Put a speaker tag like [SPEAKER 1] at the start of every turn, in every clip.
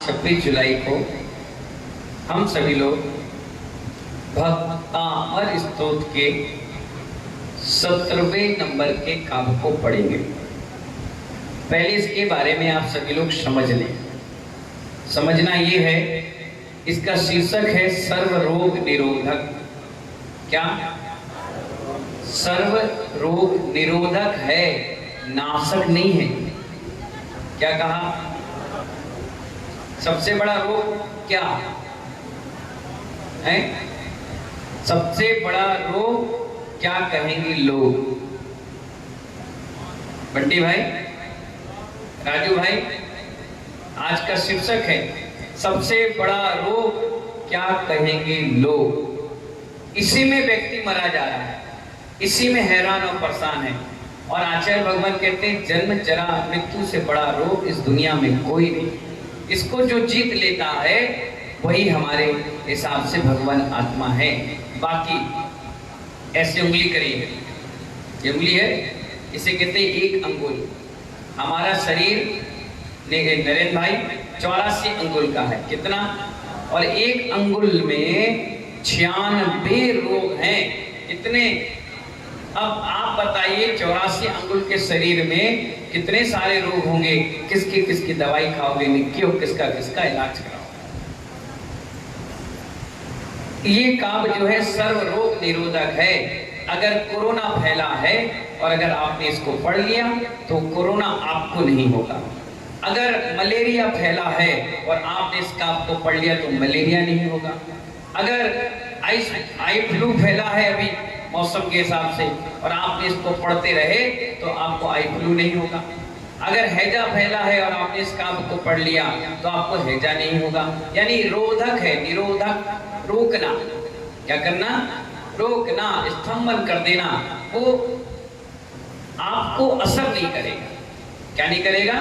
[SPEAKER 1] 26 जुलाई को हम सभी लोग भक्तामर स्तोत्र के 17वें नंबर के काव्य को पढ़ेंगे। पहले इसके बारे में आप सभी लोग समझ लें। समझना ये है, इसका शीर्षक है सर्व रोग निरोधक। क्या? सर्व रोग निरोधक है, नाशक नहीं है। क्या कहा? सबसे बड़ा रोग क्या है? सबसे बड़ा रोग क्या कहेंगे लोग? बंटी भाई, राजू भाई, आज का शीर्षक है सबसे बड़ा रोग क्या कहेंगे लोग। इसी में व्यक्ति मरा जा रहा है, इसी में हैरान और परेशान है। और आचार्य भगवान कहते हैं जन्म जरा मृत्यु से बड़ा रोग इस दुनिया में कोई नहीं। इसको जो जीत लेता है वही हमारे हिसाब से भगवान आत्मा है। बाकी ऐसे उंगली करिए, ये उंगली है, इसे कहते हैं एक अंगुल। हमारा शरीर नरेंद्र भाई 84 अंगुल का है। कितना? और एक अंगुल में 96 रोग हैं। कितने? अब आप बताइए 84 अंगुल के शरीर में कितने सारे रोग होंगे? किसकी किसकी दवाई खाओगे, क्यों किसका किसका इलाज कराओ? ये काव्य जो है सर्व रोग निरोधक है। अगर कोरोना फैला है और अगर आपने इसको पढ़ लिया तो कोरोना आपको नहीं होगा। अगर मलेरिया फैला है और आपने इस काव्य को पढ़ लिया तो मलेरिया नहीं होगा। अगर आई फ्लू फैला है अभी मौसम के हिसाब से और आपने इसको पढ़ते रहे तो आपको आई फ्लू नहीं होगा। अगर हैजा फैला है और आपने इस काव्य को पढ़ लिया तो आपको हैजा नहीं होगा। यानी रोधक है, निरोधक, रोकना। क्या करना? रोकना, स्तंभन कर देना। वो आपको असर नहीं करेगा। क्या नहीं करेगा?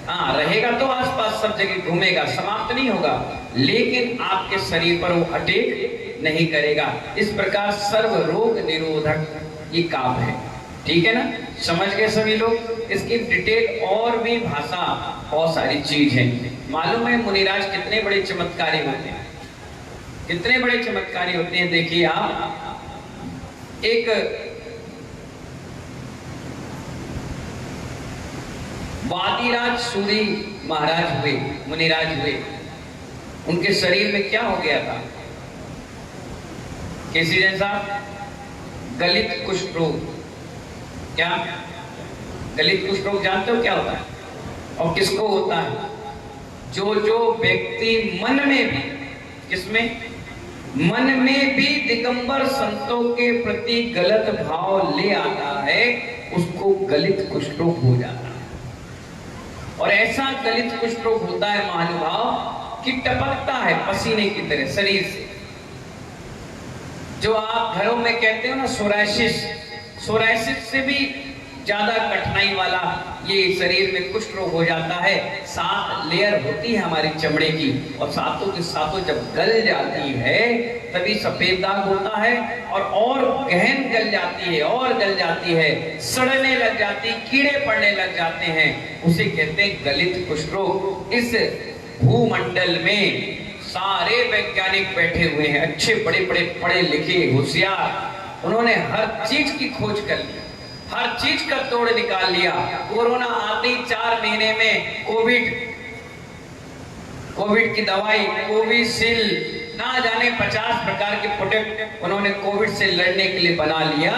[SPEAKER 1] हाँ, रहेगा तो आसपास सब जगह घूमेगा, समाप्त नहीं होगा, लेकिन आपके शरीर पर वो अटैक नहीं करेगा। इस प्रकार सर्व रोग निरोधक ये काव्य है। ठीक है ना? समझ गए सभी लोग? इसकी डिटेल और भी भाषा बहुत सारी चीज है। मालूम है मुनिराज कितने बड़े चमत्कारी होते हैं, कितने बड़े चमत्कारी होते हैं। देखिए आप, एक वादिराज सूरी महाराज हुए, मुनिराज हुए। उनके शरीर में क्या हो गया था? कैसी जैसा? गलित कुष्ठ रोग। क्या? गलित कुष्ठ रोग जानते हो क्या होता है और किसको होता है? जो जो व्यक्ति मन में भी, किसमें? मन में भी दिगंबर संतों के प्रति गलत भाव ले आता है, उसको गलित कुष्ठ रोग हो जाता है। और ऐसा गलित कुष्ठ रोग होता है महानुभाव कि टपकता है पसीने की तरह शरीर से। जो आप घरों में कहते हो ना सोरायसिस, सोरायसिस से भी ज्यादा कठिनाई वाला ये शरीर में कुष्ठ रोग हो जाता है। 7 लेयर होती है हमारी चमड़े की और सातों के सातों जब गल जाती है तभी सफेद दाग होता है और गहन गल जाती है और गल जाती है, सड़ने लग जाती, कीड़े पड़ने लग जाते हैं। उसे कहते हैं गलित कुष्ठ रोग। इस भूमंडल में सारे वैज्ञानिक बैठे हुए हैं, अच्छे बड़े बड़े पढ़े लिखे होशियार। उन्होंने हर चीज की खोज कर ली, हर चीज का तोड़ निकाल लिया। कोरोना आते ही 4 महीने में कोविड की दवाई, कोविशील्ड, ना जाने 50 प्रकार के प्रोडक्ट उन्होंने कोविड से लड़ने के लिए बना लिया,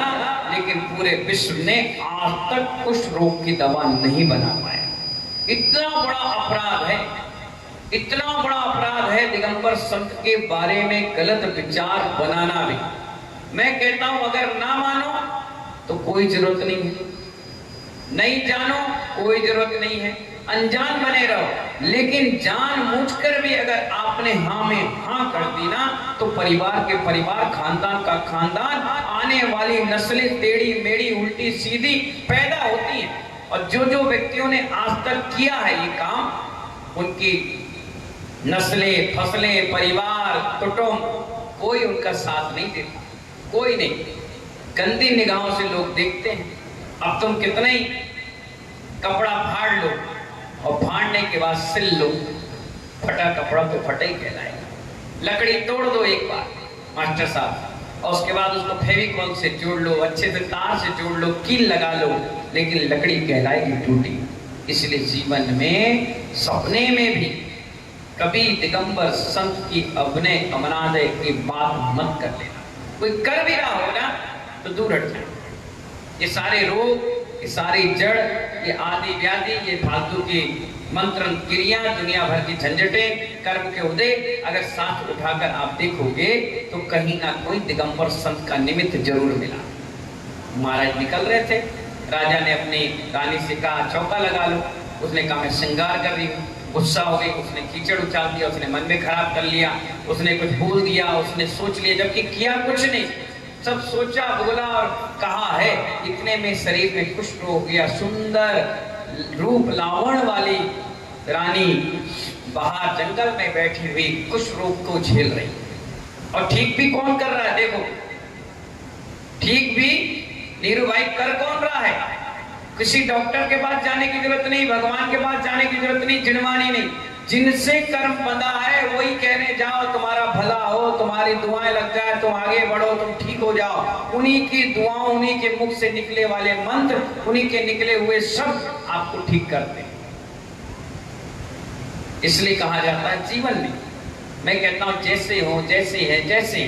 [SPEAKER 1] लेकिन पूरे विश्व ने आज तक कुष्ठ रोग की दवा नहीं बना पाया। इतना बड़ा अपराध है, इतना बड़ा अपराध है दिगंबर संत के बारे में गलत विचार बनाना भी। मैं कहता हूं अगर ना मानो तो कोई जरूरत नहीं है, नहीं जानो कोई जरूरत नहीं है, अनजान बने रहो। लेकिन जानबूझकर भी अगर आपने हाँ में हाँ कर दी ना तो परिवार के परिवार, खानदान का खानदान, आने वाली नस्लें टेढ़ी मेढ़ी उल्टी सीधी पैदा होती हैं। और जो जो व्यक्तियों ने आज तक किया है ये काम, उनकी नस्लें, फसलें, परिवार, कुटुंब, कोई उनका साथ नहीं देता, कोई नहीं। गंदी निगाहों से लोग देखते हैं। अब तुम कितना ही कपड़ा फाड़ लो और फाड़ने के बाद सिल लो, फटा थोड़ा तो फटा ही कहलाएगा। लकड़ी तोड़ दो एक बार मास्टर साहब, और उसके बाद उसको फेविकॉल से जोड़ लो, अच्छे से तार से जोड़ लो, कील लगा लो, लेकिन लकड़ी कहलाएगी टूटी। इसलिए जीवन में सपने में भी कभी दिगंबर संत की अभिनय अमनादय की बात मत कर लेना। कोई कर भी रहा हो ना तो दूर हट जाए। ये सारे रोग, ये सारी जड़, ये आदि व्याधि, ये फालतू की मंत्र क्रिया, दुनिया भर की झंझटें, कर्म के उदय, अगर साथ उठाकर आप देखोगे तो कहीं ना कोई दिगंबर संत का निमित्त जरूर मिला। महाराज निकल रहे थे, राजा ने अपनी रानी से कहा चौका लगा लो, उसने कहा मैं श्रृंगार कर रही हूँ। गुस्सा हो गई, उसने कीचड़ उछाल दिया, उसने मन में खराब कर लिया, उसने कुछ बोल दिया, उसने सोच लिया, जबकि किया कुछ नहीं, सब सोचा बोला और कहा है। इतने में शरीर में कुष्ठ हो गया। सुंदर रूप लावण वाली रानी बाहर जंगल में बैठी हुई कुष्ठ रोग को झेल रही, और ठीक भी कौन कर रहा है देखो, ठीक भी नीरू भाई कर कौन रहा है। किसी डॉक्टर के पास जाने की जरूरत नहीं, भगवान के पास जाने की जरूरत नहीं, जिनवानी नहीं, जिनसे कर्म बंधा है वही कहने जाओ तुम्हारा भला हो, तुम्हारी दुआएं लग जाए, तुम आगे बढ़ो, तुम ठीक हो जाओ। उन्हीं की दुआओं, उन्हीं के मुख से निकले वाले मंत्र, उन्हीं के निकले हुए शब्द आपको ठीक करते हैं। इसलिए कहा जाता है जीवन में, मैं कहता हूं जैसे हो, जैसे है, जैसे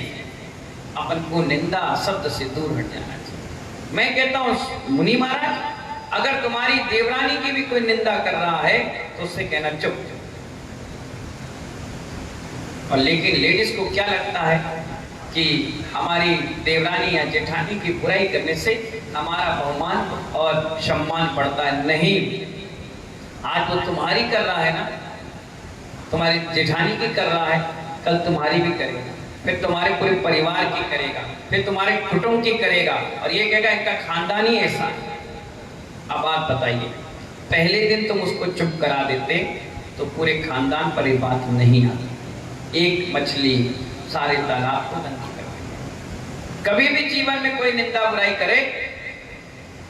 [SPEAKER 1] अपन को निंदा शब्द से दूर हट जाना चाहिए। मैं कहता हूं मुनि महाराज, अगर तुम्हारी देवरानी की भी कोई निंदा कर रहा है तो उससे कहना चुप। और लेकिन लेडीज को क्या लगता है कि हमारी देवरानी या जेठानी की बुराई करने से हमारा बहुमान और सम्मान बढ़ता है। नहीं, आज वो तुम्हारी कर रहा है ना, तुम्हारी जेठानी की कर रहा है, कल तुम्हारी भी करेगा, फिर तुम्हारे पूरे परिवार की करेगा, फिर तुम्हारे कुटुंब की करेगा, और ये कहेगा इनका खानदान ही ऐसा है। अब आप बताइए, पहले दिन तुम उसको चुप करा देते तो पूरे खानदान पर ये बात नहीं आती। एक मछली सारे तालाब को नंगी कर देती। कभी भी जीवन में कोई निंदा बुराई करे,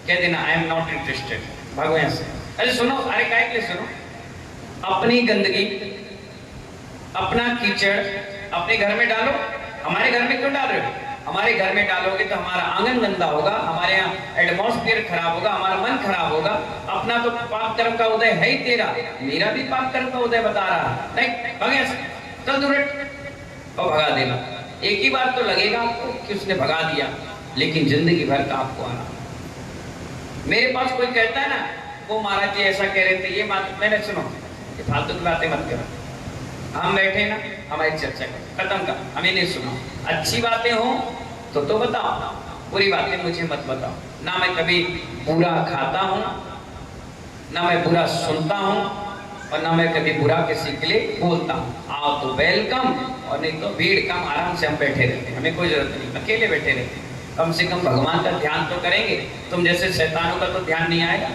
[SPEAKER 1] कह देना आई एम नॉट इंटरेस्टेड, भगवान से। अरे सुनो, अरे काय के लिए सुनो, अपनी गंदगी, अपना कीचड़ अपने घर में डालो। हमारे घर में क्यों डाल रहे हो? हमारे घर में डालोगे तो हमारा आंगन गंदा होगा, हमारे यहाँ एटमॉस्फेयर खराब होगा, हमारा मन खराब होगा। अपना तो पाप कर्म का उदय है ही तेरा, मेरा भी पाप कर्म का उदय बता रहा नहीं, भगे चल दूर और भगा देना। एक ही बार तो लगेगा आपको कि उसने भगा दिया, लेकिन जिंदगी भर का आपको आना। मेरे पास कोई कहता है ना, वो महाराज जी ऐसा कह रहे थे, ये बात मैंने सुनो, ये फालतू की बातें मत करो, हम बैठे ना हमारी चर्चा कर, खत्म कर, हमें नहीं सुनो। अच्छी बातें हो तो बताओ, बुरी बातें मुझे मत बताओ। ना मैं कभी बुरा खाता हूँ, ना मैं बुरा सुनता हूँ, और ना मैं कभी बुरा किसी के लिए बोलता हूँ। आओ तो वेलकम, और नहीं तो भीड़ कम, आराम से हम बैठे रहते हैं, हमें कोई जरूरत नहीं, अकेले बैठे रहते हैं। कम से कम भगवान का ध्यान तो करेंगे। तुम जैसे शैतानों का तो ध्यान नहीं आएगा,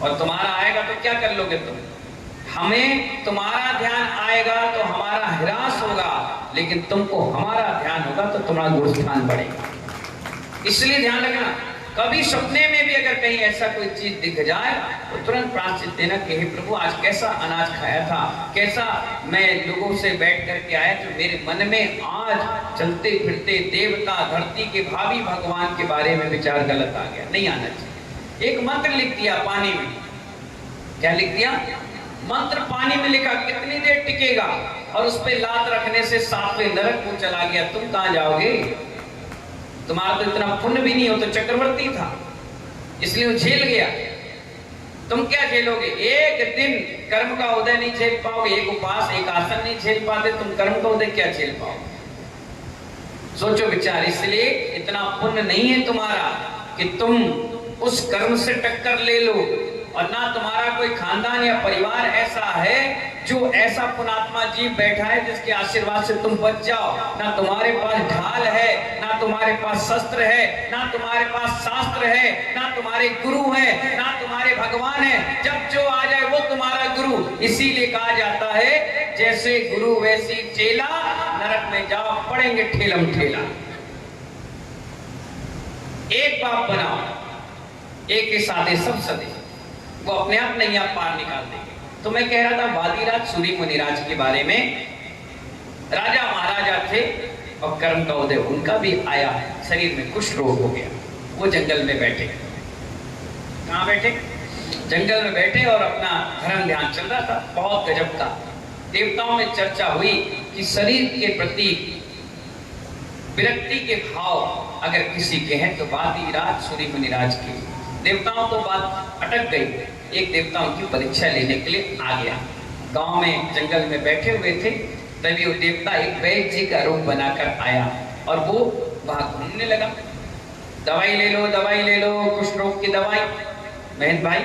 [SPEAKER 1] और तुम्हारा आएगा तो क्या कर लोगे तुम? हमें तुम्हारा ध्यान आएगा तो हमारा ह्रास होगा, लेकिन तुमको हमारा ध्यान होगा तो तुम्हारा गुणस्थान बढ़ेगा। इसलिए ध्यान रखना, कभी सपने में भी अगर कहीं ऐसा कोई चीज दिख जाए तो तुरंत प्रायश्चित देना कि हे प्रभु, आज कैसा अनाज खाया था, कैसा मैं लोगों से बैठ करके आया, तो मेरे मन में आज चलते फिरते देवता, धरती के भावी भगवान के बारे में विचार गलत आ गया, नहीं आना चाहिए। एक मंत्र लिख दिया पानी में, क्या लिख दिया? मंत्र पानी में लिखा, कितनी देर टिकेगा, और उस पे लात रखने से सातवें नरक को चला गया, तुम कहां जाओगे? तुम्हारा तो इतना पुण्य भी नहीं हो, तो चक्रवर्ती था, इसलिए वो झेल गया। तुम क्या झेलोगे? एक दिन कर्म का उदय नहीं झेल पाओगे, एक उपवास, एक आसन नहीं झेल पाते, तुम कर्म का उदय क्या झेल पाओगे? सोचो विचार। इसलिए इतना पुण्य नहीं है तुम्हारा कि तुम उस कर्म से टक्कर ले लो, और ना तुम्हारा कोई खानदान या परिवार ऐसा है जो ऐसा पुणात्मा जीव बैठा है जिसके आशीर्वाद से तुम बच जाओ। ना तुम्हारे पास ढाल है, ना तुम्हारे पास शस्त्र है, ना तुम्हारे पास शास्त्र है, ना तुम्हारे गुरु है, ना तुम्हारे भगवान है। जब जो आ जाए वो तुम्हारा गुरु। इसीलिए कहा जाता है जैसे गुरु वैसी चेला, नरक में जाओ पड़ेंगे ठेलम ठेला। एक बाप बनाओ, एक के साधे सब सदे, वो अपने आप नहीं आप पार निकाल देंगे। तो मैं कह रहा था वादिराज सूरी मुनिराज के बारे में। राजा महाराजा थे और कर्म का उदय उनका भी आया, शरीर में कुष्ठ रोग हो गया। वो जंगल में बैठे। कहाँ बैठे? जंगल में बैठे और अपना धर्म ध्यान चल रहा था। बहुत गजब का देवताओं में चर्चा हुई कि शरीर के प्रति विरक्ति के भाव अगर किसी के हैं तो वादिराज सूरी मुनिराज के। देवताओं तो बात अटक गई। एक देवता उनकी परीक्षा लेने के लिए आ गया। गांव में जंगल में बैठे हुए थे, तभी वो देवता एक वैद्य जी का रूप बनाकर आया और वो वहां घूमने लगा। दवाई ले लो, दवाई ले लो, कुष्ठ रोग की दवाई। बहन भाई,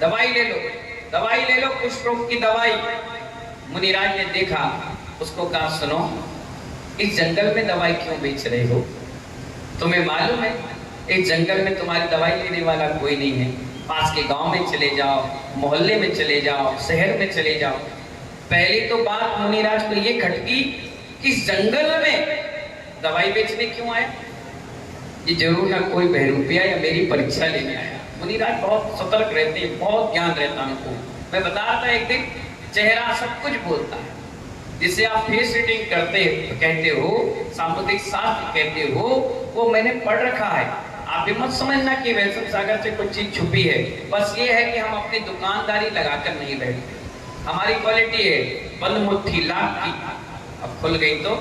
[SPEAKER 1] दवाई ले लो, दवाई ले लो, कुष्ठ रोग की दवाई। मुनिराज ने देखा, उसको कहा, सुनो, इस जंगल में दवाई क्यों बेच रहे हो? तुम्हें मालूम है इस जंगल में तुम्हारी दवाई लेने वाला कोई नहीं है। पास के गांव में चले जाओ, मोहल्ले में चले जाओ, शहर में चले जाओ। पहली तो बात मुनिराज को ये खटकी कि इस जंगल में दवाई बेचने क्यों आया? ये जरूर ना कोई बहरूपिया या मेरी परीक्षा लेने आया। मुनिराज बहुत सतर्क रहते हैं, बहुत ज्ञान रहता उनको। मैं बता रहा था एक दिन, चेहरा सब कुछ बोलता है। जिसे आप फेस रीडिंग कहते हो, सामुद्रिक शास्त्र कहते हो, वो मैंने पढ़ रखा है। आप भी मत समझना कि वैष्णव सागर से कुछ चीज छुपी है। बस ये है कि हम अपनी दुकानदारी लगाकर नहीं बैठते। हमारी क्वालिटी है बंद मुट्ठी लाख की, अब खुल गई तो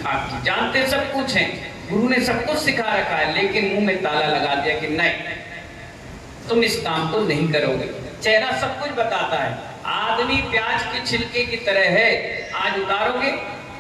[SPEAKER 1] खाक की। जानते सब कुछ है, गुरु ने सब कुछ सिखा रखा है, लेकिन मुंह में ताला लगा दिया कि नहीं, तुम इस काम को नहीं करोगे। चेहरा सब कुछ बताता है। आदमी प्याज के छिलके की तरह है। आज उतारोगे,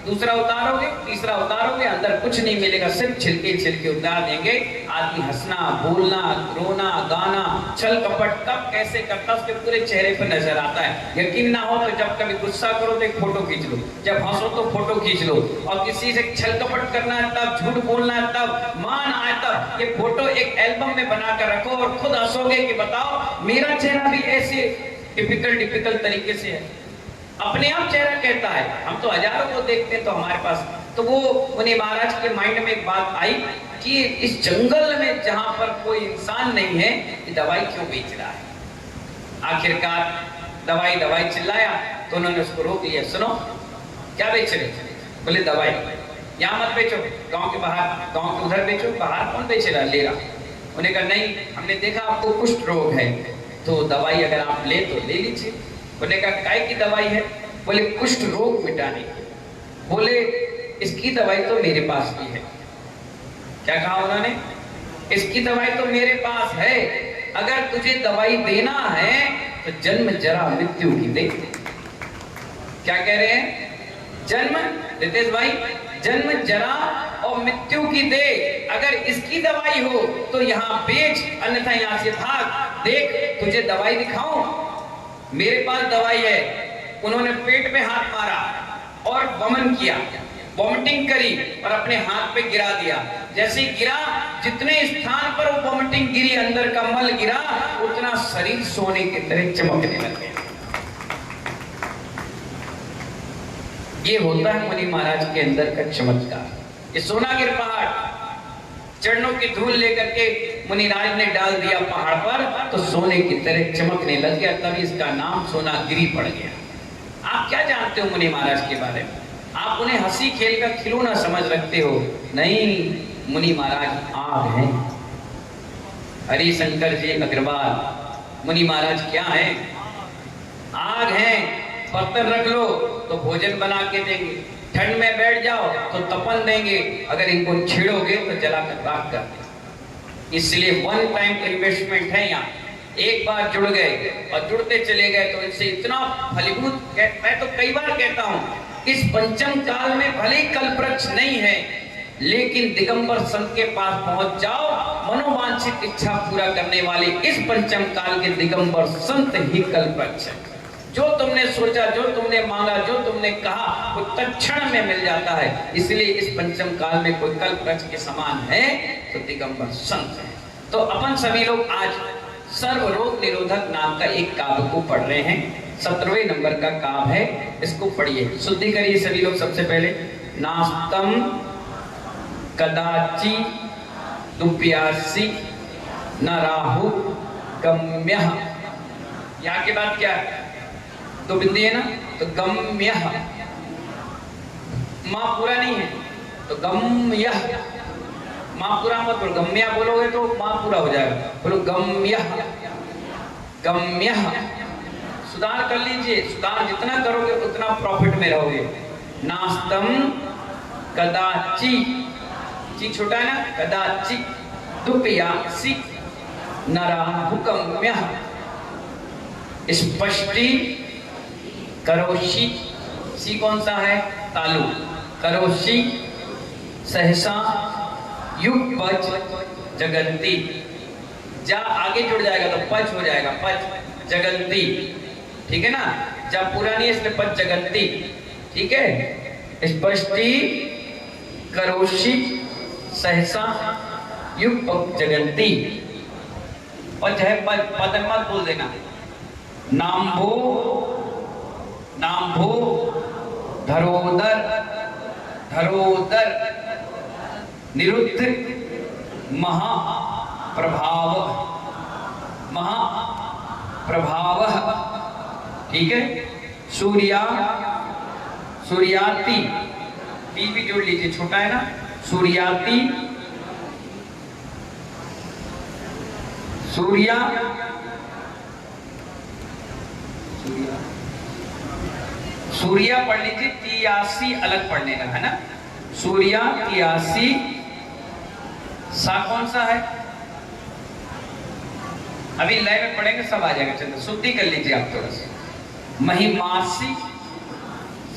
[SPEAKER 1] दूसरा उतारोगे, तीसरा उतारोगे, अंदर कुछ नहीं मिलेगा, सिर्फ छिलके छिलके उतार देंगे। आदमी हंसना, बोलना, रोना, गाना, छल कपट कब कैसे करता उसके पूरे चेहरे पर नजर आता है। यकीन ना हो तो जब कभी गुस्सा करो तो एक फोटो खींच लो, जब हंसो तो फोटो खींच लो, और किसी से छल कपट करना है तब, झूठ बोलना है तब, मान आए तब, ये फोटो एक एल्बम में बना कर रखो और खुद हंसोगे कि बताओ मेरा चेहरा भी ऐसे टिपिकल तरीके से है। अपने आप चेहरा कहता है। हम तो हजारों को देखते हैं तो हमारे पास तो वो मुनि महाराज के माइंड में एक बात आई कि इस जंगल में जहां पर कोई इंसान नहीं है, ये दवाई क्यों बेच रहा है? आखिरकार दवाई दवाई चिल्लाया तो उन्होंने उसको रोक लिया। सुनो, क्या बेच रहे? बोले दवाई। यहाँ मत बेचो, गांव के बाहर, गांव के उधर बेचो, बाहर कौन बेच रहा, ले रहा। उन्होंने कहा नहीं, हमने देखा आपको कुष्ठ रोग है, तो दवाई अगर आप ले तो ले लीजिए। बोले कहा काय की दवाई है? बोले कुष्ठ रोग मिटाने की। बोले इसकी दवाई तो मेरे पास भी है। क्या कहा उन्होंने? इसकी दवाई तो मेरे पास है, अगर तुझे दवाई देना है तो जन्म जरा मृत्यु की दे। क्या कह रहे हैं? जन्म, रितेश भाई, जन्म जरा और मृत्यु की दे। अगर इसकी दवाई हो तो यहाँ बेच, अन्यथा यहाँ से भाग। देख तुझे दवाई दिखाऊं, मेरे पास दवाई है। उन्होंने पेट में हाथ मारा और वमन किया, वॉमिटिंग करी और अपने हाथ पे गिरा दिया। जैसे गिरा, जितने स्थान पर वो वॉमिटिंग गिरी, अंदर का मल गिरा, उतना शरीर सोने की तरह चमकने लग गया। ये होता है मुनि महाराज के अंदर का चमत्कार। ये सोनागिर पहाड़, चरणों की धूल लेकर के मुनिराज ने डाल दिया पहाड़ पर, तो सोने की तरह चमकने लग गया। तभी इसका नाम सोनागिरी पड़ गया। आप क्या जानते हो मुनि महाराज के बारे में? आप उन्हें हंसी खेल का खिलौना समझ रखते हो। नहीं, मुनि महाराज आग हैं। हरिशंकर जी अग्रवाल मुनि महाराज क्या हैं? आग हैं। बर्तन रख लो तो भोजन बना के देंगे, ठंड में बैठ जाओ तो तपन देंगे, अगर इनको छेड़ोगे तो जलाकर राख कर देंगे। इसलिए वन टाइम इन्वेस्टमेंट है यहाँ। एक बार जुड़ गए और जुड़ते चले गए तो इनसे इतना फलीभूत। मैं तो कई बार कहता हूँ, इस पंचम काल में भले ही कल्पवृक्ष नहीं है, लेकिन दिगंबर संत के पास पहुंच जाओ, मनोवांछित इच्छा पूरा करने वाले इस पंचम काल के दिगंबर संत ही कल्पवृक्ष है। जो तुमने सोचा, जो तुमने मांगा, जो तुमने कहा, वो तत्क्षण में मिल जाता है। इसलिए इस पंचम काल में कोई कल्पवृक्ष के समान है तो दिगंबर संत है। तो अपन सभी लोग आज सर्व रोग निरोधक नाम का एक काव्य को पढ़ रहे हैं। 17वें नंबर का काव्य है, इसको पढ़िए, शुद्धि करिए सभी लोग। सबसे पहले, नास्तम कदाचि दुप्यासी न राहु गम्यः। यहाँ के बाद क्या है? दो बिंदी है ना, तो गम्य, माँ पूरा नहीं है तो गम्य, माँ पूरा मत बोलो, गम्या बोलोगे तो माँ पूरा हो जाएगा, बोलो गम्य, गम्य। सुधार कर लीजिए, सुधार जितना करोगे उतना प्रॉफिट में रहोगे। नास्तम कदाचि, ची छोटा है ना, कदाचि दुपयासी नराहुकम्य, स्पष्टी करोषि, सी कौन सा है, तालु, करोषि सहसा युग पच जगंती, जा आगे जुड़ जाएगा तो पच हो जाएगा, पच जगंती, ठीक है ना, जब पूरा नहीं है इसलिए पच जगंती, ठीक है। स्पष्टी करोषि सहसा युग पच जगंती, पच है, पद मत बोल देना। नाम्भो, नाम्भो धरोदर, धरोदर निरुद्ध महाप्रभाव, महाप्रभाव, ठीक है। सूर्या, सूर्याति, टी भी जोड़ लीजिए, छोटा है ना, सूर्याति, सूर्या, सूर्या पढ़ लीजिए, तियासी अलग पढ़ने का है ना, सूर्या तियासी, सा कौन सा है, अभी लय में पढ़ेंगे सब आ जाएगा, चलो शुद्धि कर लीजिए आप थोड़ा सा। महिमासी,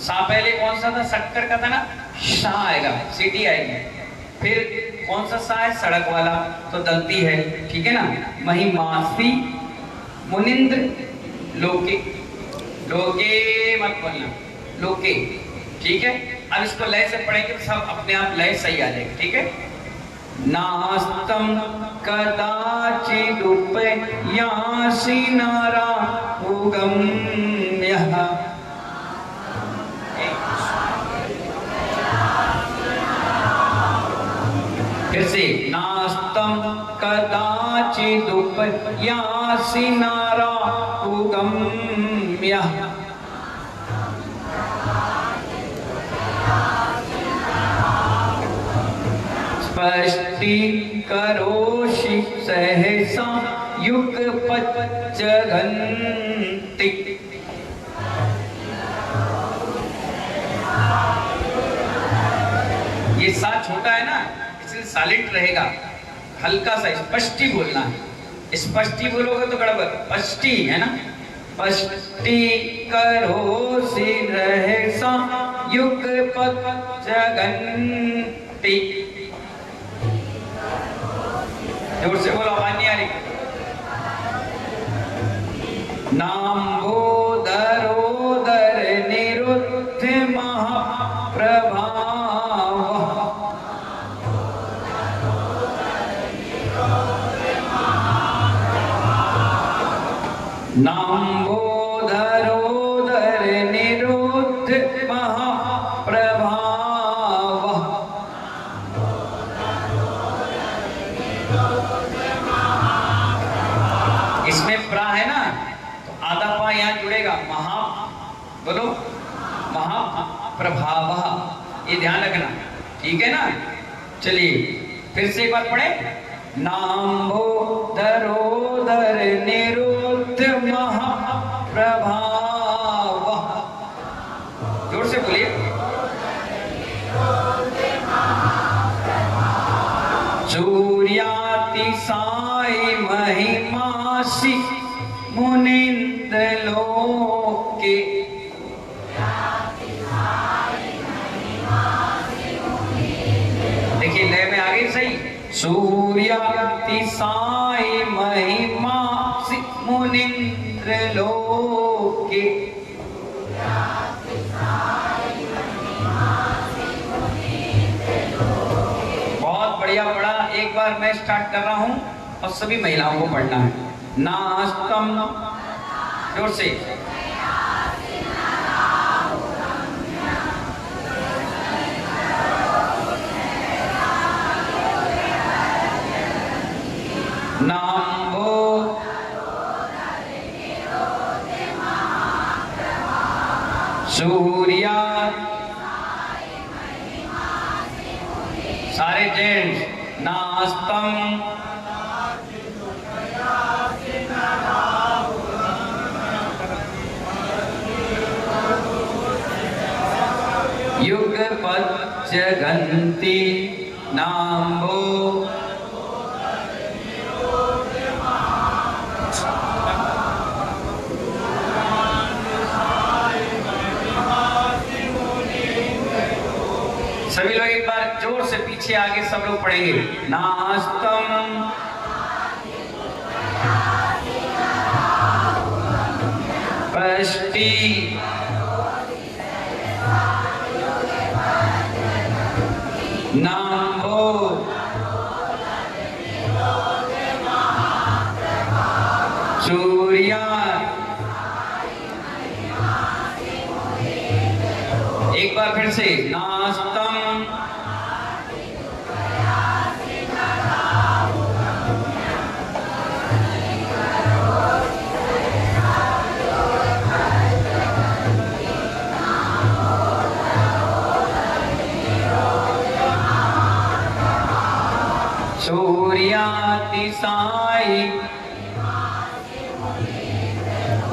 [SPEAKER 1] सा पहले कौन सा था, शक्कर का था ना, शाह आएगा, सीटी आएगी, फिर कौन सा सा है, सड़क वाला, तो दलती है, ठीक है ना। महिमासी मुनिंद्र लोके, लोके मत बोलना, लोके, ठीक है। अब इसको लय से पढ़ेंगे तो सब अपने आप लय सही आ जाएगा, ठीक है। नास्तम कदाचिदुपयासि नाराहुगम्यः, फिर से नास्तम कदाचिदुपयासि नाराहुगम्यः, स्पष्टी करोषि सहसा युग पच्चगन्ति, ये सा छोटा है ना इसलिए साइलेंट रहेगा, हल्का सा स्पष्टी बोलना है, स्पष्टी बोलोगे तो गड़बड़, पष्टी है ना, पष्टी करोषि सहसा युग पच्चगन्ति, जोर से बोलो, आवाज नहीं आ रही। नाम्भोदरोदर निरुद्ध महाप्रभाव, नाम्भोदरोदर निरुद्ध महाप्रभाव, इसमें प्रा है ना तो आधा पा यहाँ जुड़ेगा, महा बोलो, महाप्रभाव, ये ध्यान रखना, ठीक है ना। चलिए फिर से एक बार पढ़े, नाम्भोदरोदर निरुद्ध महाप्रभाव, जोर से बोलिए, सूर्यातिसाई महिमासी मुनिंद्र लोके, देखिए लय में आ गई सही, सूर्यातिसाई महिमासी मुनिंद्र लोके, बहुत बढ़िया पढ़ा। एक बार मैं स्टार्ट कर रहा हूं और सभी महिलाओं को पढ़ना है। नास्तम, जोर से, नाम्भो सारे जेंट्स, नास्तम युगपच्च गन्ति नाम्भो सभी लोग एक बार जोर से पीछे आगे सब लोग पढ़ेंगे। नास्तम पष्टि नाम्भो सूर्या। एक बार फिर से, नास्तम सूर्यातिसाई।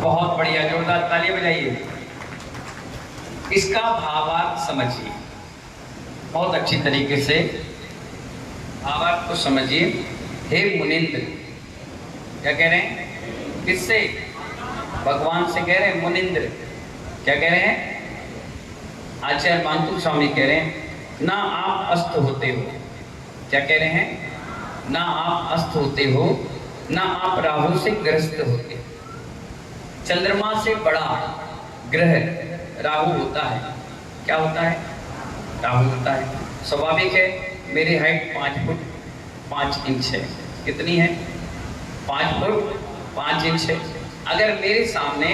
[SPEAKER 1] बहुत बढ़िया, जोरदार ताली बजाइए। इसका भावार्थ समझिए बहुत अच्छी तरीके से, भावार्थ को समझिए। हे मुनिंद्र, क्या कह रहे हैं? किससे? भगवान से कह रहे हैं। मुनिंद्र क्या कह रहे हैं? आचार्य मांतु स्वामी कह रहे हैं, ना आप अस्त होते हो। क्या कह रहे हैं? ना आप अस्त होते हो, ना आप राहु से ग्रस्त होते हो। चंद्रमा से बड़ा ग्रह राहु होता है। क्या होता है? राहु होता है। स्वाभाविक है, मेरी हाइट 5 फुट 5 इंच है। कितनी है? 5 फुट 5 इंच है। अगर मेरे सामने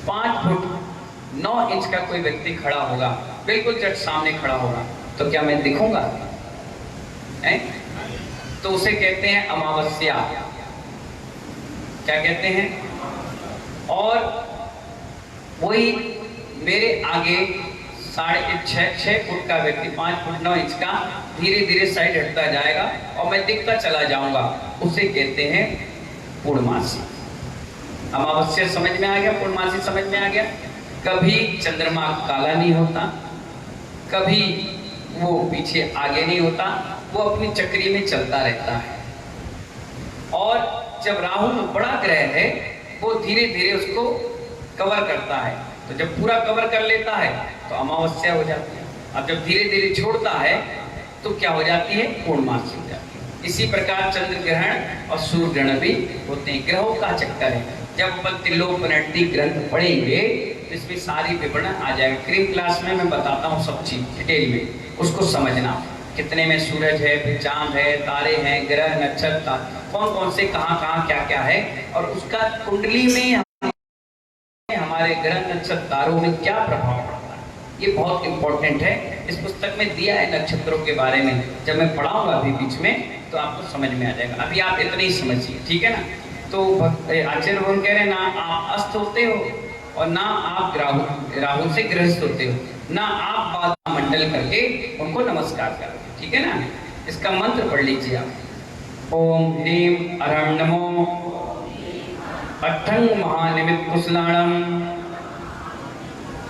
[SPEAKER 1] 5 फुट 9 इंच का कोई व्यक्ति खड़ा होगा, बिल्कुल जट सामने खड़ा होगा, तो क्या मैं दिखूंगा? तो उसे कहते हैं अमावस्या। क्या कहते हैं? और वही मेरे आगे 6.5 फुट का व्यक्ति 5 फुट 9 इंच का धीरे धीरे साइड हटता जाएगा और मैं दिखता चला जाऊंगा, उसे कहते हैं पूर्णमासी। अमावस्या समझ में आ गया? पूर्णमासी समझ में आ गया? कभी चंद्रमा काला नहीं होता, कभी वो पीछे आगे नहीं होता, वो अपनी चक्री में चलता रहता है। और जब राहु बड़ा ग्रह है, वो धीरे धीरे उसको कवर करता है। तो जब पूरा कवर कर लेता है तो अमावस्या हो जाती है। अब जब धीरे धीरे छोड़ता है तो क्या हो जाती है? पूर्णमासी हो जाती है। इसी प्रकार चंद्र ग्रहण और सूर्य ग्रहण भी होते हैं। ग्रहों का चक्कर है। जब अपन त्रिलोकनट्टी ग्रंथ पढ़ेंगे तो इसमें सारी विवरण आ जाएगा। क्रीम क्लास में मैं बताता हूँ सब चीज डिटेल में, उसको समझना। कितने में सूरज है, फिर चांद है, तारे हैं, ग्रह नक्षत्र, कौन कौन से कहाँ क्या क्या है, और उसका कुंडली में हमारे ग्रह नक्षत्र तारों में क्या प्रभाव पड़ता है, ये बहुत इंपॉर्टेंट है। इस पुस्तक में दिया है नक्षत्रों के बारे में। जब मैं पढ़ाऊंगा अभी बीच में तो आपको समझ में आ जाएगा। अभी आप इतने ही समझिए, ठीक है ना? तो आचार्य भगवान कह रहे हैं, ना आप अस्त होते हो और ना आप राहु से ग्रस्त होते हो, ना आप बाधा मंडल करके उनको नमस्कार करो, ठीक है ना? इसका मंत्र पढ़ लीजिए आप। ओम ह्रीं अरहं नमो अट्ठं महानिमित्त कुशलाणम।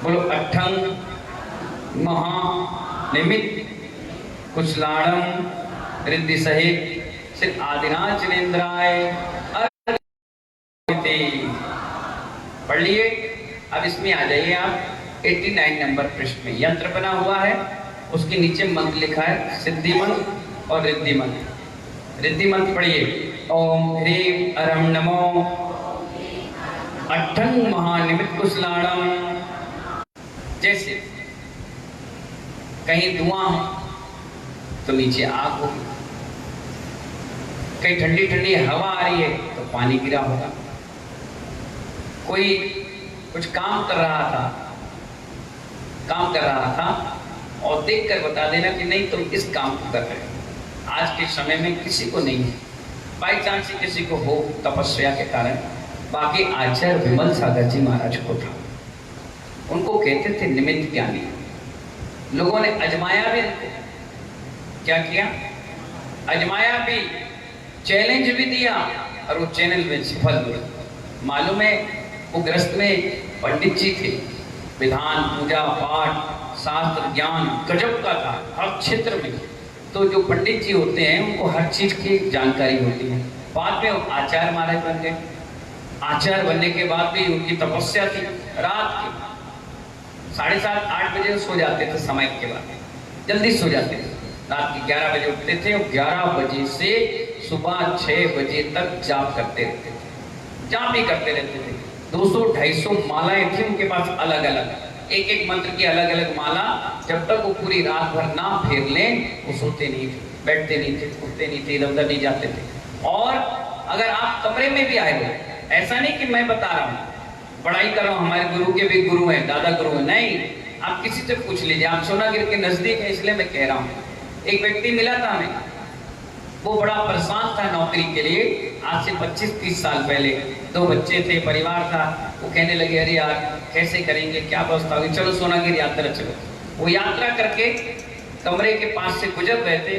[SPEAKER 1] बोलो अट्ठं महानिमित्त कुशलाणम रिद्धि सहित श्री आदिनाथ जिनेन्द्राय पढ़ लिए। अब इसमें आ जाइए आप 89 नंबर पृष्ठ में यंत्र बना हुआ है, उसके नीचे मंत्र लिखा है सिद्धि मंत्र और रिद्धि मंत्र। रिद्धि मंत्र पढ़िए। ओम ह्रीं अरहं नमो अट्ठं महानिमित्त कुशलाणम। जैसे कहीं धुआं हो तो नीचे आग होगी, कहीं ठंडी ठंडी हवा आ रही है तो पानी गिरा होगा, कोई कुछ काम कर रहा था और देखकर बता देना कि नहीं तुम इस काम को कर रहे हो। आज के समय में किसी को नहीं है, बाई चांस ही किसी को हो तपस्या के कारण, बाकी आचार्य विमल सागर जी महाराज को था। उनको कहते थे निमित्त ज्ञानी। लोगों ने अजमाया भी, क्या किया, अजमाया भी, चैलेंज भी दिया और वो चैलेंज में सफल हुए। मालूम है वो ग्रस्त में पंडित जी थे, विधान, पूजा पाठ, शास्त्र ज्ञान गजब का था हर क्षेत्र में। तो जो पंडित जी होते हैं उनको हर चीज की जानकारी होती है। बाद में वो आचार्य महाराज बन गए। आचार्य बनने के बाद भी उनकी तपस्या थी। रात के 7:30 8 बजे सो जाते थे, समय के बाद जल्दी सो जाते थे। रात के 11 बजे उठते थे और 11 बजे से सुबह 6 बजे तक जाप करते रहते थे। जाप ही करते रहते थे। 200-250 मालाएं थी उनके पास अलग अलग, एक एक मंत्र की अलग अलग माला। जब तक वो पूरी रात भर ना फेर लें वो सोते नहीं थे, बैठते नहीं थे, उठते नहीं थे, इधर उधर नहीं जाते थे। और अगर आप कमरे में भी आए हो, ऐसा नहीं कि मैं बता रहा हूँ, बड़ाई कर रहा हूँ, हमारे गुरु के भी गुरु हैं, दादा गुरु हैं, नहीं, आप किसी से पूछ लीजिए। आप सोनागिर के नजदीक है इसलिए मैं कह रहा हूँ। एक व्यक्ति मिला था हमें, वो बड़ा परेशान था नौकरी के लिए। आज से 25-30 साल पहले 2 बच्चे थे, परिवार था। वो कहने लगे अरे यार कैसे करेंगे, क्या व्यवस्था होगी, चलो सोनागिर यात्रा चलो। वो यात्रा करके कमरे के पास से गुजर रहे थे,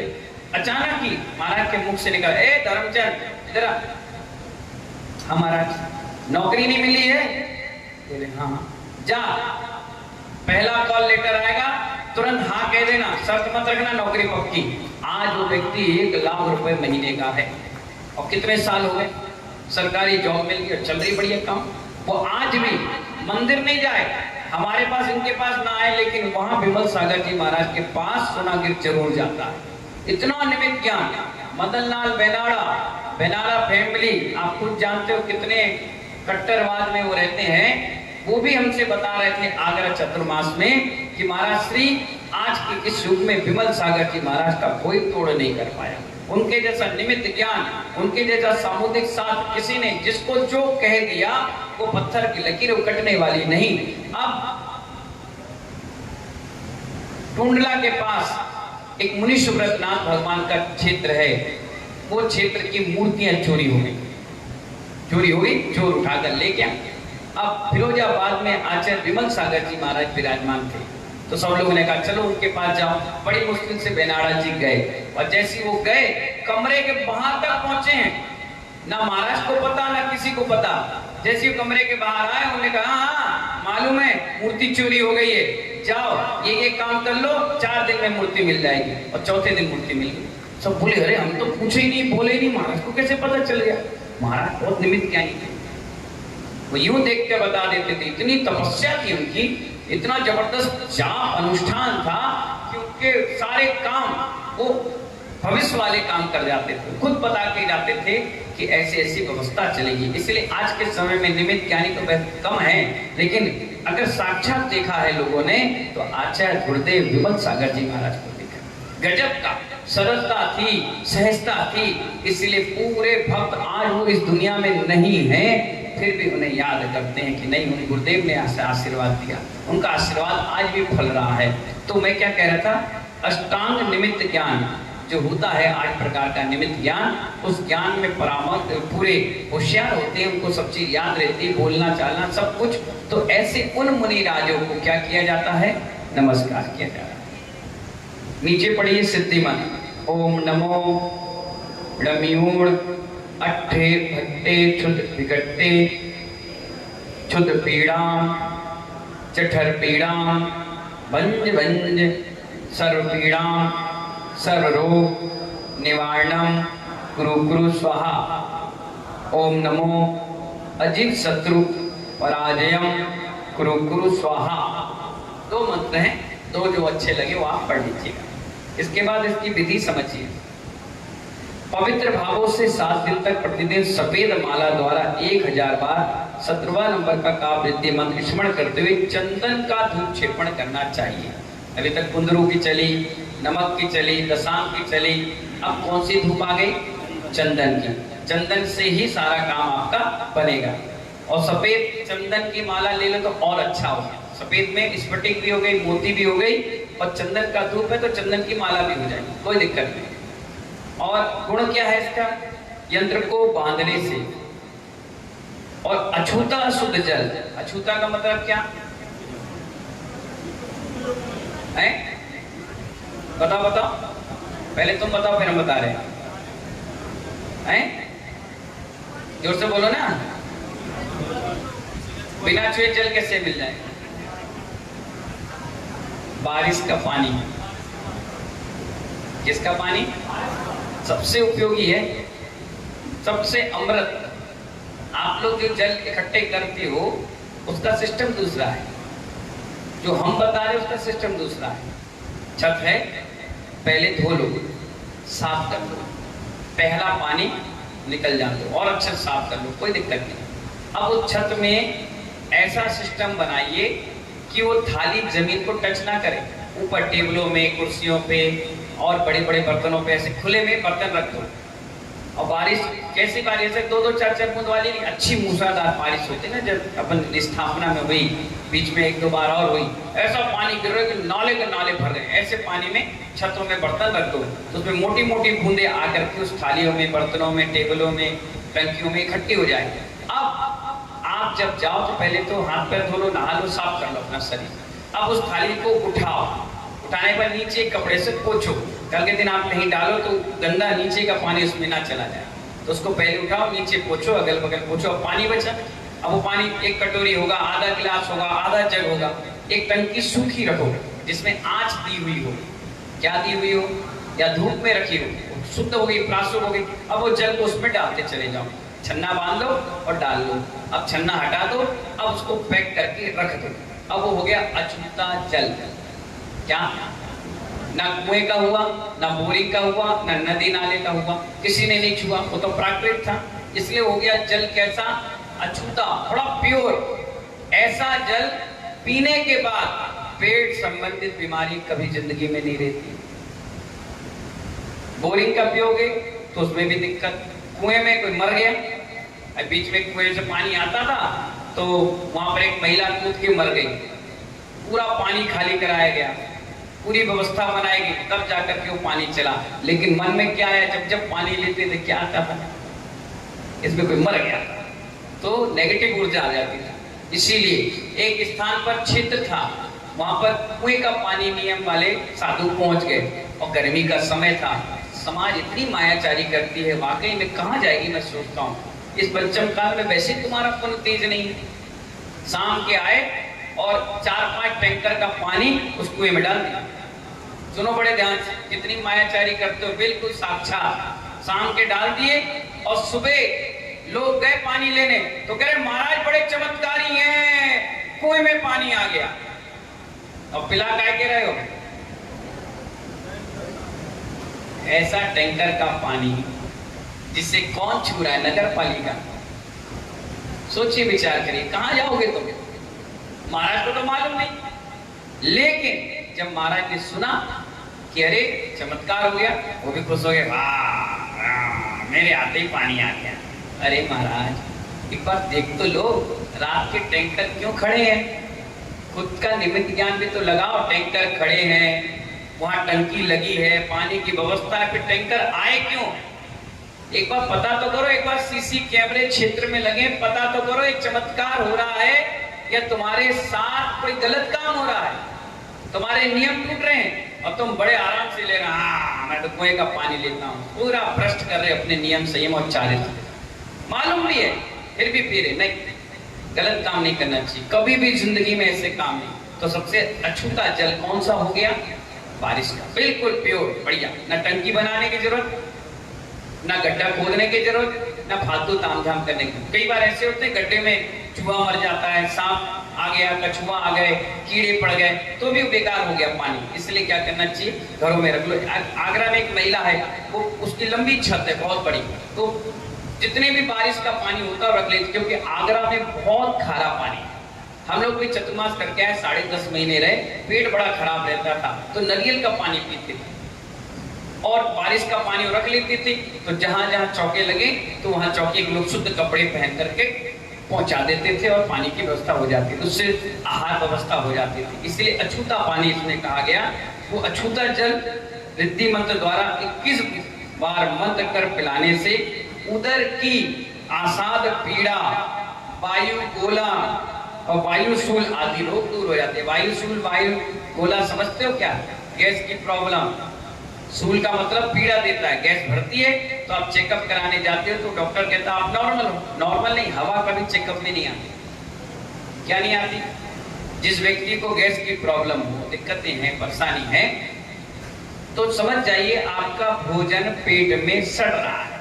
[SPEAKER 1] अचानक ही महाराज के मुख से निकला, ए धर्मचंद इधर आ। हाँ महाराज, नौकरी नहीं मिली है? बोले हाँ। जा, पहला कॉल लेटर आएगा तुरंत हाँ कह देना, शर्त मत रखना, नौकरी पक्की। आज वो व्यक्ति 1 लाख रुपए महीने का है और कितने साल हो गए, सरकारी जॉब मिल गई और चल रही बढ़िया काम। वो आज भी मंदिर नहीं जाए, हमारे पास इनके पास ना आए, लेकिन वहां विमल सागर जी महाराज के पास सोनागिर जरूर जाता है। इतना निमित्त ज्ञान। मदन लाल बेनाड़ा फैमिली, आप खुद जानते हो कितने कट्टरवाद में वो रहते हैं। वो भी हमसे बता रहे थे आगरा चतुर्मास में कि महाराज श्री आज के इस युग में विमल सागर जी महाराज का कोई तोड़ नहीं कर पाया। उनके जैसा निमित्त ज्ञान, उनके जैसा सामुदायिक साथ किसी ने, जिसको जो कह दिया वो पत्थर की लकीर कटने वाली नहीं। अब टुंडला के पास एक मुनि सुब्रतनाथ भगवान का क्षेत्र है, वो क्षेत्र की मूर्तियां चोरी हो गई, चोर उठाकर ले गया। अब फिरोजाबाद में आचार्य विमल सागर जी महाराज विराजमान थे, तो सब लोगों ने कहा चलो उनके पास जाओ। बड़ी मुश्किल से बेनाड़ा जी गए और जैसे वो गए कमरे के बाहर तक पहुंचे हैं, ना महाराज को पता ना किसी को पता। जैसे वो कमरे के बाहर आए उन्होंने कहा हाँ मालूम है मूर्ति चोरी हो गई है, जाओ ये काम कर लो, 4 दिन में मूर्ति मिल जाएगी। और चौथे दिन मूर्ति मिल गई। सब बोले अरे हम तो पूछे ही नहीं, बोले ही नहीं, महाराज को कैसे पता चल गया? महाराज बहुत निमित्त ज्ञानी थे, वो यूं देख के बता देते थे। इतनी तपस्या थी उनकी, इतना जबरदस्त जाप अनुष्ठान था कि उनके सारे काम वो भविष्य वाले काम कर जाते थे, खुद बता के जाते थे कि ऐसी ऐसी व्यवस्था चलेगी। इसलिए आज के समय में निमित्त ज्ञानी तो बहुत कम है, लेकिन अगर साक्षात देखा है लोगों ने तो आचार्य गुरुदेव विमल सागर जी महाराज को देखा। गजब का सरलता थी, सहजता थी, इसलिए पूरे भक्त आज वो इस दुनिया में नहीं है, फिर भी उन्हें याद करते हैं कि नहीं उन्हें गुरुदेव ने आशीर्वाद दिया, उनका आशीर्वाद आज भी फल रहा है। तो मैं क्या कह रहा था, अष्टांग निमित्त ज्ञान जो होता है 8 प्रकार का निमित्त ज्ञान, उस ज्ञान में परामर्श पूरे होशियार होते हैं, उनको सब चीज याद रहती है, बोलना चालना सब कुछ। तो ऐसे उन मुनि राजों को क्या किया जाता है, नमस्कार किया जाता है। नीचे पढ़िए सिद्धि मंत्र, ओम नमो रम्यूण अट्ठे भट्टे क्षुद विकट्टे क्षुद पीड़ाम चठर पीड़ाम भंज भंज सर्व पीड़ाम सर्व रोग निवारणम कुरु कुरु स्वाहा। ओम नमो अजित शत्रु पराजयम कुरु कुरु स्वाहा। 2 मंत्र हैं, 2 जो अच्छे लगे वो आप पढ़ लीजिएगा। इसके बाद इसकी विधि समझिए। पवित्र भावों से 7 दिन तक प्रतिदिन सफेद माला द्वारा 1000 बार 17वां नंबर का काव्य मंत्र स्मरण करते हुए चंदन का धूप क्षेपण करना चाहिए। अभी तक कुंदरू की चली, नमक की चली, दशांग की चली, अब कौन सी धूप आ गई, चंदन की। चंदन से ही सारा काम आपका बनेगा। और सफेद चंदन की माला ले लो तो और अच्छा हो गया। सफेद में स्फटिक भी हो गई, मोती भी हो गई, और चंदन का धूप है तो चंदन की माला भी हो जाएगी, कोई दिक्कत नहीं। और गुण क्या है इसका, यंत्र को बांधने से। और अछूता शुद्ध जल, अछूता का मतलब क्या, हैं? बताओ बताओ, पहले तुम बताओ फिर हम बता रहे हैं। जोर से बोलो ना। बिना छुए जल कैसे मिल जाए? बारिश का पानी। किसका पानी? सबसे उपयोगी है, सबसे अमृत। आप लोग जो जल इकट्ठे करते हो उसका सिस्टम दूसरा है, जो हम बता रहे हैं उसका सिस्टम दूसरा है। छत है, पहले धो लो, साफ कर लो, पहला पानी निकल जाए और अच्छे से साफ कर लो, कोई दिक्कत नहीं। अब उस छत में ऐसा सिस्टम बनाइए कि वो थाली जमीन को टच ना करे। ऊपर टेबलों में, कुर्सियों पे और बड़े बड़े बर्तनों पे ऐसे खुले में बर्तन रख दो। और बारिश कैसी बारिश है? 2-2 4-4 बूंद वाली नहीं, अच्छी मूसलाधार बारिश होती है ना, जब अपन स्थापना में हुई, बीच में 1-2 बार और हुई, ऐसा पानी गिर रहा है कि नाले के नाले भर गए। ऐसे पानी में छतों में बर्तन रख दो, तो उसमें मोटी मोटी बूंदे आकर के उस थालियों में, बर्तनों में, टेबलों में, टंकियों में इकट्ठी हो जाए। अब आप जब जाओ तो पहले तो हाथ पैर धो लो, नहा लो, साफ कर लो अपना शरीर। अब उस थाली को उठाओ, उठाने पर नीचे कपड़े से पोंछो। कल के दिन आप कहीं डालो तो गंदा नीचे का पानी उसमें ना चला जाए, तो उसको पहले उठाओ, नीचे पोंछो, अगल बगल पोंछो। अब पानी बचा, अब वो पानी 1 कटोरी होगा, आधा गिलास होगा, आधा जग होगा। एक टंकी सूखी रखो जिसमें आंच दी हुई हो, क्या दी हुई हो, या धूप में रखी हो, शुद्ध हो गई, प्राशुद्ध हो गई। अब वो जल को उसमें डालते चले जाओ, छन्ना बांध लो और डाल लो। अब छन्ना हटा दो, अब उसको पैक करके रख दो। अब वो हो गया अछूता जल। क्या? ना कुएं का हुआ, ना बोरिंग का हुआ, ना नदी नाले का हुआ, किसी ने नहीं छुआ, वो तो प्राकृतिक था, इसलिए हो गया जल कैसा? अछूता, थोड़ा प्योर। ऐसा जल पीने के बाद पेट संबंधित बीमारी कभी जिंदगी में नहीं रहती। बोरिंग का पियोगे तो उसमें भी दिक्कत। कुएं में कोई मर गया, बीच में कुएं से पानी आता था तो वहां पर एक महिला कूद के मर गई, पूरा पानी खाली कराया गया, पूरी व्यवस्था बनाई गई, तब जाकर के वो पानी चला। लेकिन मन में क्या है, जब जब पानी लेते थे क्या आता था? इसमें कोई मर गया तो नेगेटिव ऊर्जा आ जाती थी। इसीलिए एक स्थान पर क्षेत्र था, वहां पर कुएं का पानी नियम वाले साधु पहुंच गए और गर्मी का समय था। समाज इतनी मायाचारी करती है, वाकई में कहाँ जाएगी? मैं सोचता हूँ इस पंचम काल में वैसे तुम्हारा पुण्य तेज नहीं है। शाम के आए और 4-5 टैंकर का पानी उस कुएं में डाल दिया। सुनो बड़े ध्यान से, कितनी मायाचारी करते हो, बिल्कुल साक्षात। शाम के डाल दिए और सुबह लोग गए पानी लेने तो कह रहे महाराज बड़े चमत्कारी हैं, कुएं में पानी आ गया। और पिला काय के रहे हो? ऐसा टैंकर का पानी जिसे कौन छू रहा है? नगर पालिका। सोचिए, विचार करिए, कहां जाओगे तुम? महाराज को तो मालूम नहीं, लेकिन जब महाराज ने सुना कि अरे चमत्कार हो गया, वो भी खुश हो गए, वाह मेरे आते ही पानी आ गया। अरे महाराज एक बार देख तो लो, रात के टैंकर क्यों खड़े हैं? खुद का निमित्त ज्ञान भी तो लगाओ। टैंकर खड़े हैं, वहां टंकी लगी है, पानी की व्यवस्था है, फिर टैंकर आए क्यों? एक बार पता तो करो, एक बार सीसी कैमरे क्षेत्र में लगे, पता तो करो एक चमत्कार हो रहा है या तुम्हारे साथ कोई गलत काम हो रहा है, तुम्हारे नियम टूट रहे हैं और तुम बड़े आराम से ले रहे हो, हाँ मैं तो कुएं का पानी लेता हूँ, पूरा भ्रष्ट कर रहे अपने नियम संयम और चारित्र। मालूम भी है फिर भी पी रहे। नहीं, गलत काम नहीं करना चाहिए कभी भी जिंदगी में, ऐसे काम नहीं। तो सबसे अछूता जल कौन सा हो गया? बारिश का, बिल्कुल प्योर, बढ़िया। न टंकी बनाने की जरूरत, ना गड्ढा खोदने की जरूरत, ना फालतू तामझाम करने की। कई बार ऐसे होते हैं गड्ढे में चूहा मर जाता है, सांप आ गया, कछुआ आ गए, कीड़े पड़ गए, तो भी बेकार हो गया पानी। इसलिए क्या करना चाहिए? घरों में रख लो। आगरा में एक महिला है, वो उसकी लंबी छत है बहुत बड़ी, तो जितने भी बारिश का पानी होता है रख लेती, क्योंकि आगरा में बहुत खारा पानी है। हम लोग भी चतुर्मास करके आए, 10.5 महीने रहे, पेट बड़ा खराब रहता था, तो नारियल का पानी पीते थे और बारिश का पानी रख लेती थी। तो जहां जहां चौके लगे तो वहां चौके के लोग शुद्ध कपड़े पहन करके पहुंचा देते थे और पानी की व्यवस्था हो जाती थी, उससे आहार व्यवस्था हो जाती थी। इसलिए अछूता पानी इसमें कहा गया। वो अछूता जल रिद्धि मंत्र द्वारा 21 बार मंत्र कर पिलाने से उदर की आसाद पीड़ा, वायु गोला, और वायुशूल आदि रोग दूर हो जाते हैं। वायुशूल, वायु गोला समझते हो क्या? गैस की प्रॉब्लम, शूल का मतलब पीड़ा देता है। गैस भरती है तो आप चेकअप कराने जाते हो तो डॉक्टर कहता है आप नॉर्मल हो। नॉर्मल नहीं, हवा कभी चेकअप में नहीं आती। क्या नहीं आती? जिस व्यक्ति को गैस की प्रॉब्लम हो, दिक्कतें हैं, परेशानी है, तो समझ जाइए आपका भोजन पेट में सड़ रहा है,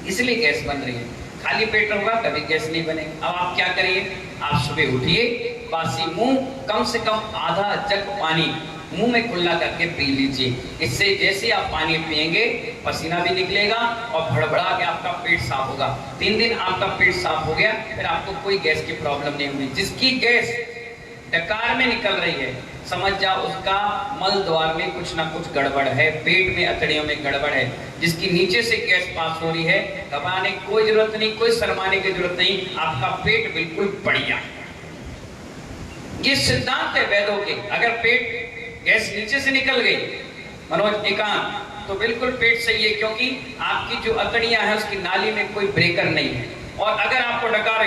[SPEAKER 1] इसलिए गैस बन रही है। खाली पेट होगा कभी गैस नहीं बनेगी। अब आप क्या करिए, आप सुबह उठिए, बासी मुंह कम से कम आधा जग पानी मुंह में कुल्ला करके पी लीजिए। इससे जैसे आप पानी पिएंगे पसीना भी निकलेगा और भड़बड़ा के आपका पेट साफ होगा। 3 दिन आपका पेट साफ हो गया, फिर आपको कोई गैस की प्रॉब्लम नहीं हुई। जिसकी गैस डकार में निकल रही है, समझ जाओ उसका मल द्वार में कुछ ना कुछ गड़बड़ है, पेट में अतड़ियों में गड़बड़ है। जिसकी नीचे से गैस पास हो रही है, घबराने की कोई जरूरत नहीं, कोई शर्माने की जरूरत नहीं, आपका पेट बिल्कुल बढ़िया है। ये सिद्धांत है वेदों के। अगर पेट गैस नीचे से निकल गई मनोज एकांत, तो बिल्कुल पेट सही है, क्योंकि आपकी जो अतड़ियां हैं उसकी नाली में कोई ब्रेकर नहीं है। और अगर आपको डकार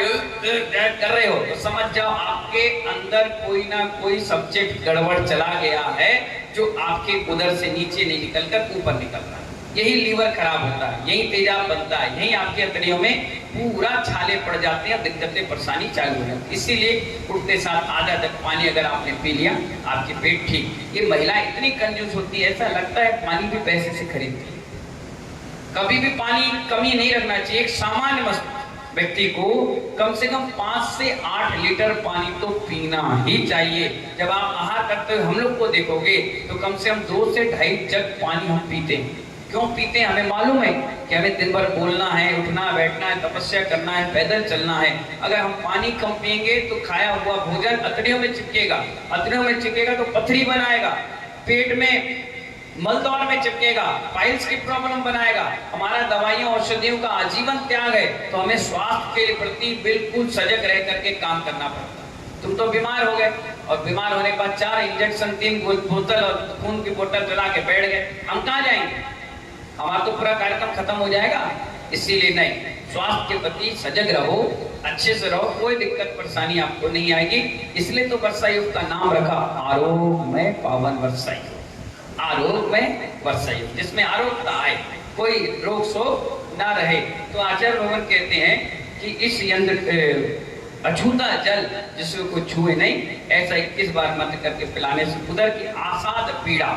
[SPEAKER 1] कर रहे हो तो समझ जाओ आपके अंदर कोई ना कोई सब्जेक्ट गड़बड़ चला गया है, जो आपके उदर से नीचे नहीं निकलकर ऊपर निकल रहा है। यही लीवर खराब होता है, यही तेजाब बनता है, यही आपकी अंतड़ियों में पूरा छाले पड़ जाते हैं, दिक्कतें परेशानी चालू हो जाती है। इसीलिए उठते साथ आधा तक पानी अगर आपने पी लिया, आपकी पेट ठीक। ये महिला इतनी कंजूस होती है, ऐसा लगता है पानी भी पैसे से खरीदती है। कभी भी पानी कमी नहीं रखना चाहिए। एक सामान्य व्यक्ति को कम से कम 5 से 8 लीटर पानी तो पीना ही चाहिए। जब आप आहार करते हुए हम लोग को देखोगे तो कम से कम 2 से 2.5 जग पानी हम पीते हैं। क्यों पीते हैं? हमें मालूम है कि हमें दिन भर बोलना है, उठना बैठना है, तपस्या करना है, पैदल चलना है। अगर हम पानी कम पिएंगे तो खाया हुआ भोजन अतड़ियों में चिपकेगा, अतड़ियों में चिपकेगा तो पथरी बनाएगा, पेट में मलद्वार में चिपकेगा, पाइल्स की प्रॉब्लम बनाएगा। हमारा दवाइयों औषधियों का आजीवन त्याग है, तो हमें स्वास्थ्य के प्रति बिल्कुल सजग रह करके काम करना पड़ता। तुम तो बीमार हो गए और बीमार होने के बाद 4 इंजेक्शन, 3 बोतल और खून की बोतल चला के बैठ गए, हम कहाँ जाएंगे? हमारा तो पूरा कार्यक्रम खत्म हो जाएगा। इसीलिए नहीं, स्वास्थ्य के प्रति सजग रहो, अच्छे से रहो, कोई दिक्कत परेशानी आपको नहीं आएगी। इसलिए तो वर्षा युग का नाम रखा आरोग्यमय पावन वर्षा युग। आरोग्यमय वर्षा युग, जिसमें आरोग्यता आए, कोई रोग शोक ना रहे। तो आचार्य भगवान कहते हैं कि इस यंत्र अछूता जल जिसको कोई छुए नहीं, ऐसा 21 बार मंत्र करके पिलाने से उदर की आसाद पीड़ा।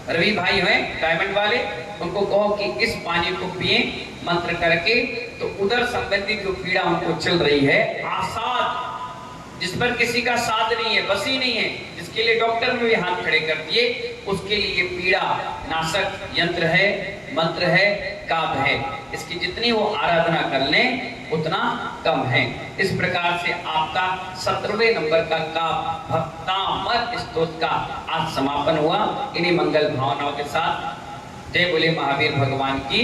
[SPEAKER 1] रवि भाई हैं डायमंड वाले, उनको कहो कि इस पानी को पिए मंत्र करके, तो उदर संबंधी जो पीड़ा उनको चल रही है, आसाद, जिस पर किसी का साथ नहीं है, बस ही नहीं है, जिसके लिए डॉक्टर ने भी हाथ खड़े कर दिए, उसके लिए पीड़ा नाशक यंत्र है, मंत्र है, काव्य है। इसकी जितनी वो आराधना कर लें उतना कम है। इस प्रकार से आपका 17वें नंबर का काव्य भक्तामर स्तोत्र का आज समापन हुआ। इन्हीं मंगल भावनाओं के साथ जय बोले महावीर भगवान की।